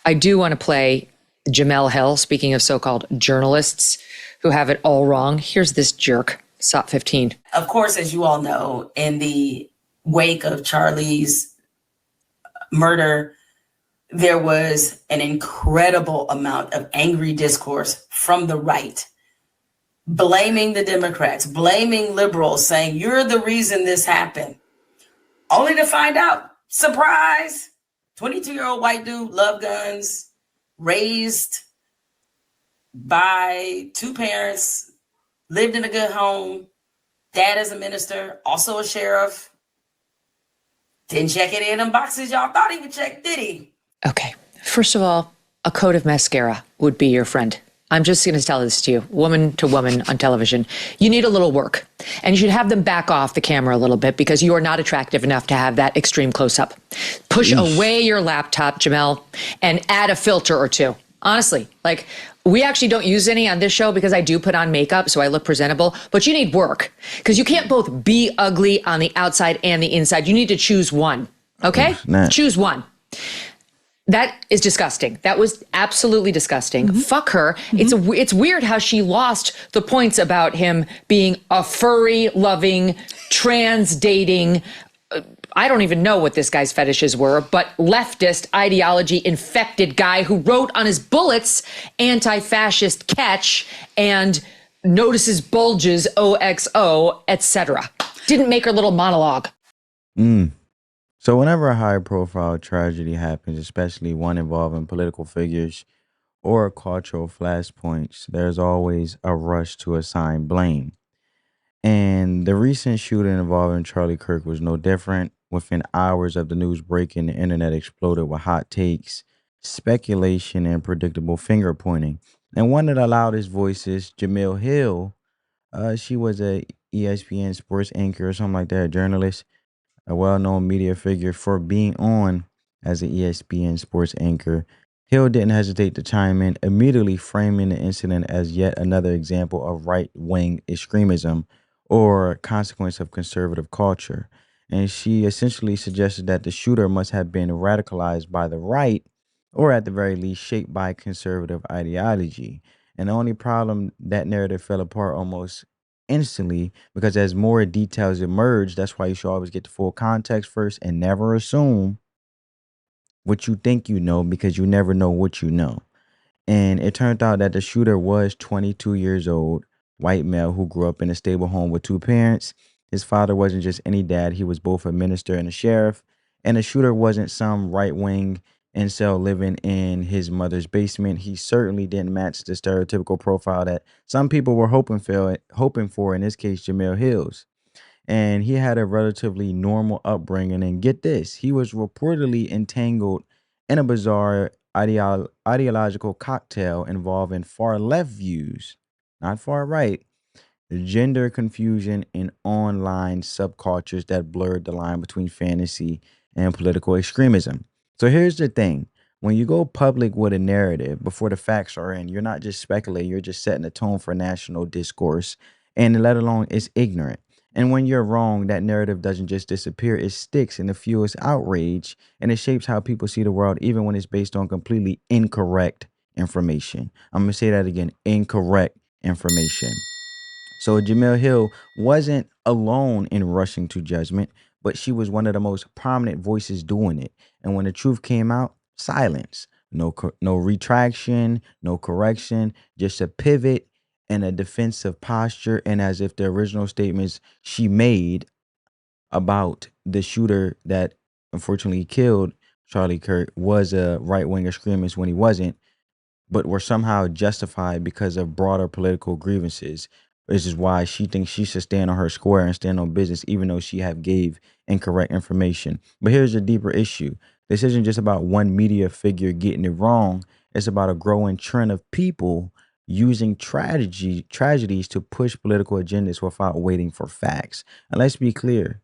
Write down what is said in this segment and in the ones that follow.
I do want to play Jemele Hill, speaking of so-called journalists who have it all wrong. Here's this jerk, SOT 15. Of course, as you all know, in the wake of Charlie's murder, there was an incredible amount of angry discourse from the right, blaming the Democrats, blaming liberals, saying, you're the reason this happened. Only to find out, surprise, 22-year-old white dude, loved guns, raised by two parents, lived in a good home. Dad is a minister, also a sheriff. Didn't check any of them boxes y'all thought he would check, did he? Okay. First of all, a coat of mascara would be your friend. I'm just going to tell this to you, woman to woman on television. You need a little work, and you should have them back off the camera a little bit because you are not attractive enough to have that extreme close-up. Push away your laptop, Jemele, and add a filter or two. Honestly, like, we actually don't use any on this show because I do put on makeup so I look presentable, but you need work because you can't both be ugly on the outside and the inside. You need to choose one, okay? Choose one. That is disgusting. That was absolutely disgusting. Fuck her. It's weird how she lost the points about him being a furry, loving, trans dating, I don't even know what this guy's fetishes were, but leftist ideology infected guy who wrote on his bullets anti-fascist catch and notices bulges OXO, etc. Didn't make her little monologue. So whenever a high-profile tragedy happens, especially one involving political figures or cultural flashpoints, there's always a rush to assign blame. And the recent shooting involving Charlie Kirk was no different. Within hours of the news breaking, the internet exploded with hot takes, speculation, and predictable finger pointing. And one of the loudest voices, Jemele Hill, she was a ESPN sports anchor or something like that, a journalist, a well-known media figure for being on as an ESPN sports anchor. Hill didn't hesitate to chime in, immediately framing the incident as yet another example of right-wing extremism or consequence of conservative culture. And she essentially suggested that the shooter must have been radicalized by the right, or at the very least shaped by conservative ideology. And the only problem, that narrative fell apart almost instantly because as more details emerged, that's why you should always get the full context first and never assume what you think you know because you never know what you know. And it turned out that the shooter was 22 years old, white male who grew up in a stable home with two parents. His father wasn't just any dad. He was both a minister and a sheriff. And the shooter wasn't some right-wing incel living in his mother's basement. He certainly didn't match the stereotypical profile that some people were hoping for, in this case, Jemele Hill's. And he had a relatively normal upbringing. And get this, he was reportedly entangled in a bizarre ideological cocktail involving far left views, not far right, gender confusion, and online subcultures that blurred the line between fantasy and political extremism. So here's the thing. When you go public with a narrative before the facts are in, you're not just speculating, you're just setting the tone for national discourse, and let alone it's ignorant. And when you're wrong, that narrative doesn't just disappear, it sticks and it fuels outrage, and it shapes how people see the world, even when it's based on completely incorrect information. I'm going to say that again, incorrect information. So Jemele Hill wasn't alone in rushing to judgment, but she was one of the most prominent voices doing it. And when the truth came out, silence, no retraction, no correction, just a pivot and a defensive posture. And as if the original statements she made about the shooter that unfortunately killed Charlie Kirk was a right-wing extremist when he wasn't, but were somehow justified because of broader political grievances. This is why she thinks she should stand on her square and stand on business, even though she have gave incorrect information. But here's a deeper issue. This isn't just about one media figure getting it wrong. It's about a growing trend of people using tragedies to push political agendas without waiting for facts. And let's be clear,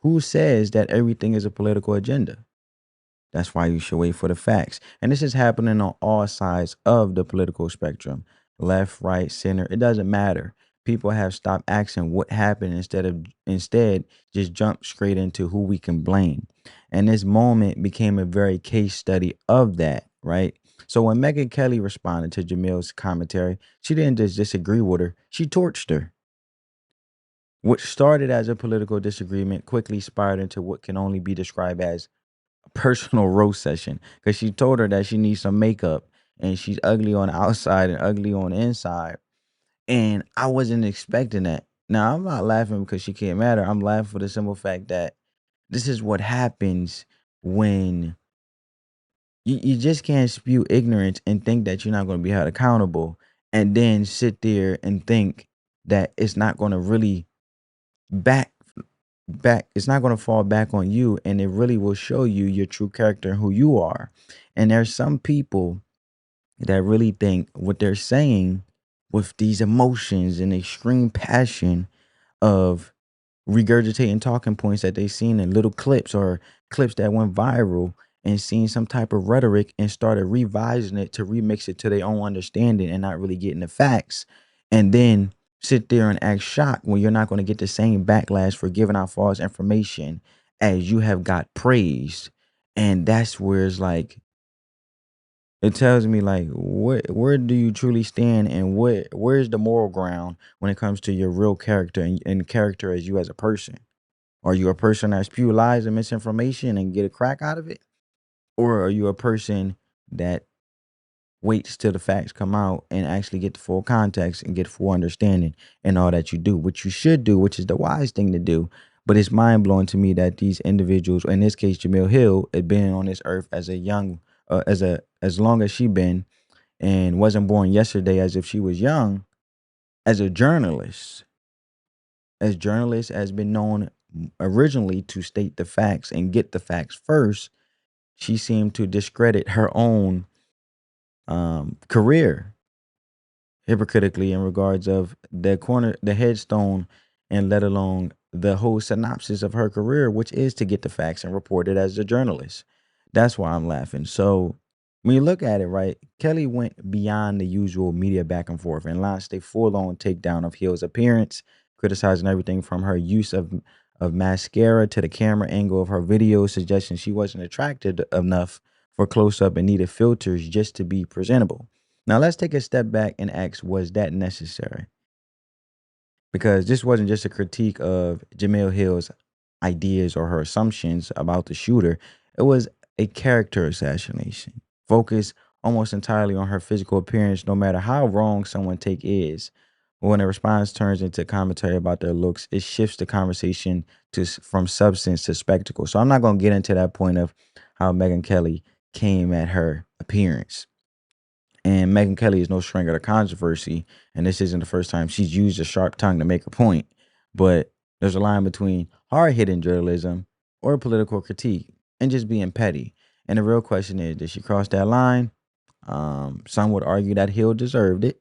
who says that everything is a political agenda? That's why you should wait for the facts. And this is happening on all sides of the political spectrum. Left, right, center, it doesn't matter. People have stopped asking what happened instead just jump straight into who we can blame. And this moment became a very case study of that, right? So when Megyn Kelly responded to Jemele's commentary, she didn't just disagree with her, she torched her. What started as a political disagreement quickly spiraled into what can only be described as a personal roast session, because she told her that she needs some makeup and she's ugly on the outside and ugly on the inside. And I wasn't expecting that. Now, I'm not laughing because she can't matter. I'm laughing for the simple fact that this is what happens when you just can't spew ignorance and think that you're not going to be held accountable, and then sit there and think that it's not going to really back it's not going to fall back on you, and it really will show you your true character and who you are. And there's some people that really think what they're saying with these emotions and extreme passion of regurgitating talking points that they seen in little clips or clips that went viral, and seeing some type of rhetoric and started revising it to remix it to their own understanding and not really getting the facts, and then sit there and act shocked when you're not going to get the same backlash for giving out false information as you have got praised. And that's where it's like, it tells me like, where do you truly stand, and where's the moral ground when it comes to your real character and character as you as a person? Are you a person that spew lies and misinformation and get a crack out of it? Or are you a person that waits till the facts come out and actually get the full context and get full understanding in all that you do? What you should do, which is the wise thing to do. But it's mind blowing to me that these individuals, in this case Jemele Hill, had been on this earth as a young, as long as she been, and wasn't born yesterday as if she was young, as a journalist. As journalist has been known originally to state the facts and get the facts first, she seemed to discredit her own career hypocritically in regards of the headstone, and let alone the whole synopsis of her career, which is to get the facts and report it as a journalist. That's why I'm laughing. So when you look at it, right, Kelly went beyond the usual media back and forth and launched a full-on takedown of Hill's appearance, criticizing everything from her use of mascara to the camera angle of her video, suggesting she wasn't attracted enough for close-up and needed filters just to be presentable. Now let's take a step back and ask, was that necessary? Because this wasn't just a critique of Jemele Hill's ideas or her assumptions about the shooter. It was a character assassination, focused almost entirely on her physical appearance, no matter how wrong someone take is. When a response turns into commentary about their looks, it shifts the conversation from substance to spectacle. So I'm not going to get into that point of how Megyn Kelly came at her appearance. And Megyn Kelly is no stranger to controversy, and this isn't the first time she's used a sharp tongue to make a point. But there's a line between hard-hitting journalism or political critique and just being petty. And the real question is, did she cross that line? Some would argue that Hill deserved it,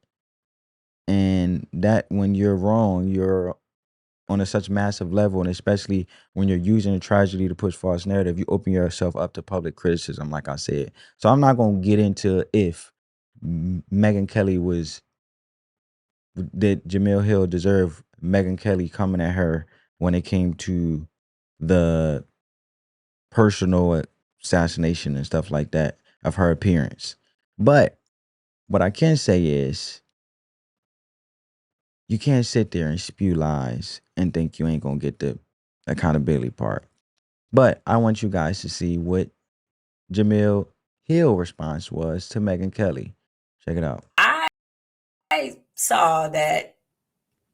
and that when you're wrong, you're on a such massive level, and especially when you're using a tragedy to push false narrative, you open yourself up to public criticism, like I said. So I'm not going to get into if Megyn Kelly did Jemele Hill deserve Megyn Kelly coming at her when it came to the personal assassination and stuff like that of her appearance. But what I can say is, you can't sit there and spew lies and think you ain't gonna get the accountability part. But I want you guys to see what Jemele Hill response was to Megyn Kelly. Check it out. I saw that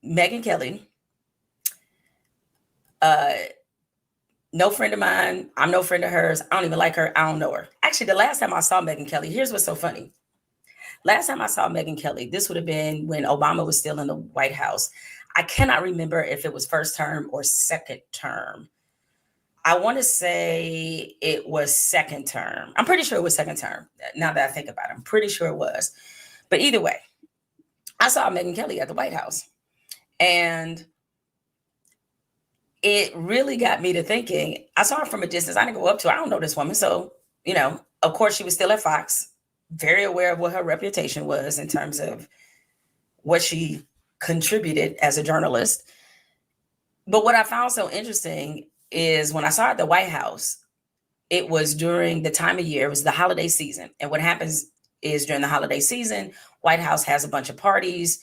Megyn Kelly, no friend of mine. I'm no friend of hers. I don't even like her. I don't know her. Actually, the last time I saw Megyn Kelly, here's what's so funny. Last time I saw Megyn Kelly, this would have been when Obama was still in the White House. I cannot remember if it was first term or second term. I want to say it was second term. I'm pretty sure it was second term. Now that I think about it, I'm pretty sure it was. But either way, I saw Megyn Kelly at the White House. And it really got me to thinking. I saw her from a distance. I didn't go up to her. I don't know this woman. So, of course, she was still at Fox, very aware of what her reputation was in terms of what she contributed as a journalist. But what I found so interesting is when I saw her at the White House, it was during the time of year, it was the holiday season. And what happens is during the holiday season, White House has a bunch of parties.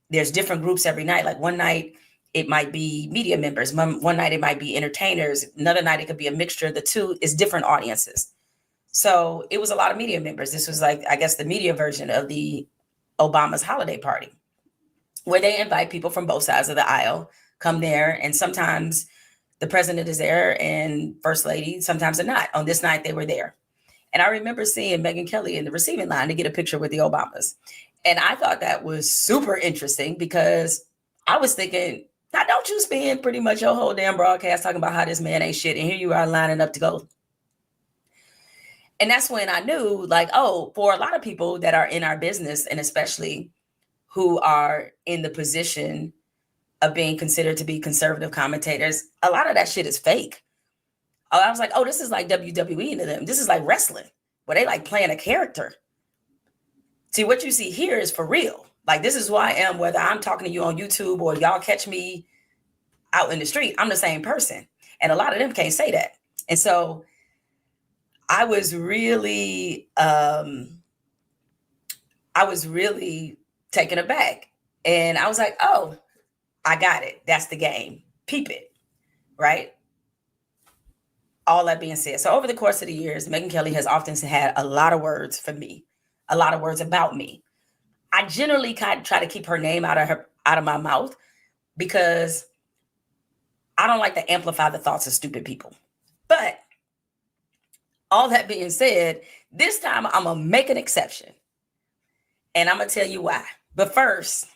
There's different groups every night. Like one night it might be media members. One night it might be entertainers. Another night it could be a mixture of the two. It's different audiences. So it was a lot of media members. This was like, I guess, the media version of the Obama's holiday party, where they invite people from both sides of the aisle, come there. And sometimes the president is there and first lady, sometimes they're not. On this night, they were there. And I remember seeing Megyn Kelly in the receiving line to get a picture with the Obamas. And I thought that was super interesting because I was thinking, now don't you spend pretty much your whole damn broadcast talking about how this man ain't shit. And here you are lining up to go. And that's when I knew, like, oh, for a lot of people that are in our business, and especially who are in the position of being considered to be conservative commentators, a lot of that shit is fake. I was like, oh, this is like WWE to them. This is like wrestling, where they like playing a character. See, what you see here is for real. Like, this is who I am, whether I'm talking to you on YouTube or y'all catch me out in the street, I'm the same person. And a lot of them can't say that. And so I was really taken aback. And I was like, oh, I got it. That's the game. Peep it. Right? All that being said, so over the course of the years, Megyn Kelly has often had a lot of words for me, a lot of words about me. I generally kind of try to keep her name out of my mouth because I don't like to amplify the thoughts of stupid people. But all that being said, this time I'm going to make an exception. And I'm going to tell you why. But first,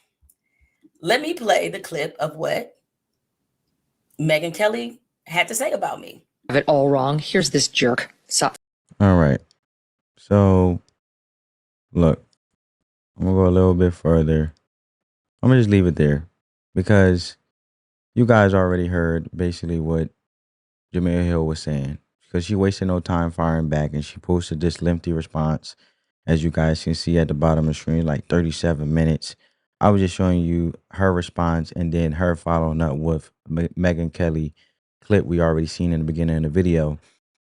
let me play the clip of what Megyn Kelly had to say about me. Have it all wrong. Here's this jerk. All right. So, look, I'm going to go a little bit further. I'm going to just leave it there because you guys already heard basically what Jemele Hill was saying, because she wasted no time firing back, and she posted this lengthy response, as you guys can see at the bottom of the screen, like 37 minutes. I was just showing you her response and then her following up with Megyn Kelly clip we already seen in the beginning of the video.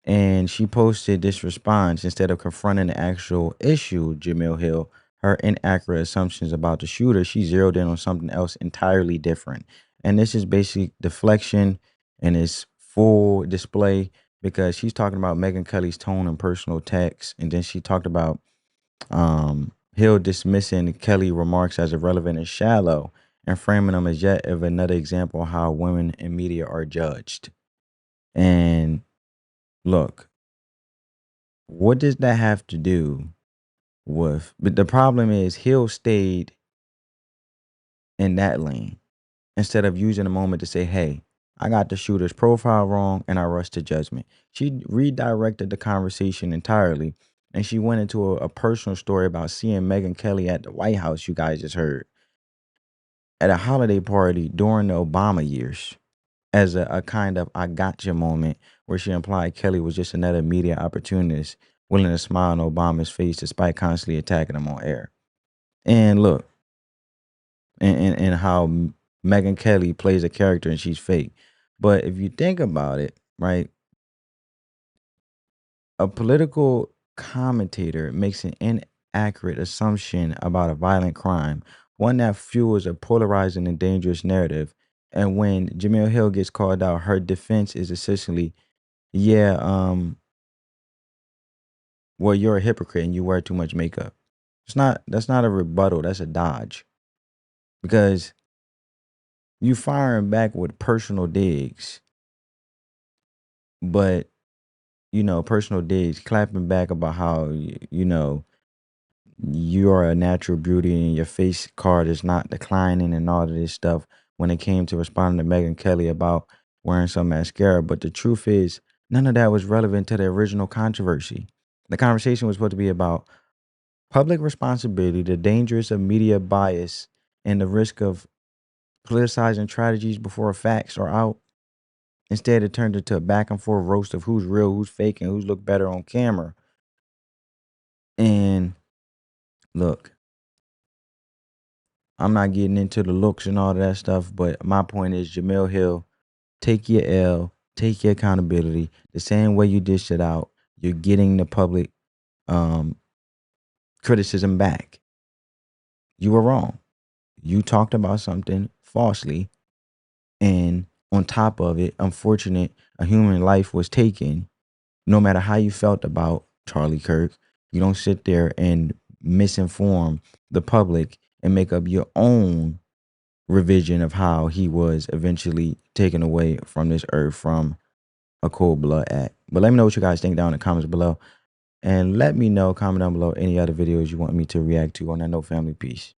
And she posted this response instead of confronting the actual issue, Jemele Hill, her inaccurate assumptions about the shooter. She zeroed in on something else entirely different. And this is basically deflection and it's full display because she's talking about Megyn Kelly's tone and personal text. And then she talked about Hill dismissing Kelly remarks as irrelevant and shallow and framing them as yet of another example of how women in media are judged. And look, what does that have to do with? But the problem is Hill stayed in that lane instead of using a moment to say, hey, I got the shooter's profile wrong and I rushed to judgment. She redirected the conversation entirely and she went into a personal story about seeing Megyn Kelly at the White House, you guys just heard, at a holiday party during the Obama years as a kind of I gotcha moment where she implied Kelly was just another media opportunist willing to smile in Obama's face despite constantly attacking him on air. And look, and how Megyn Kelly plays a character and she's fake. But if you think about it, right, a political commentator makes an inaccurate assumption about a violent crime, one that fuels a polarizing and dangerous narrative. And when Jemele Hill gets called out, her defense is essentially, yeah, well, you're a hypocrite and you wear too much makeup. That's not a rebuttal, that's a dodge. Because you firing back with personal digs, but personal digs, clapping back about how you are a natural beauty and your face card is not declining and all of this stuff when it came to responding to Megyn Kelly about wearing some mascara. But the truth is, none of that was relevant to the original controversy. The conversation was supposed to be about public responsibility, the dangers of media bias, and the risk of politicizing tragedies before facts are out. Instead, it turned into a back and forth roast of who's real, who's fake, and who's look better on camera. And look, I'm not getting into the looks and all of that stuff, but my point is, Jemele Hill, take your L. Take your accountability. The same way you dish it out, you're getting the public criticism back. You were wrong. You talked about something falsely, and on top of it, unfortunate, a human life was taken. No matter how you felt about Charlie Kirk, you don't sit there and misinform the public and make up your own revision of how he was eventually taken away from this earth from a cold blood act. But let me know what you guys think down in the comments below. And let me know, comment down below any other videos you want me to react to. On that note, family, peace.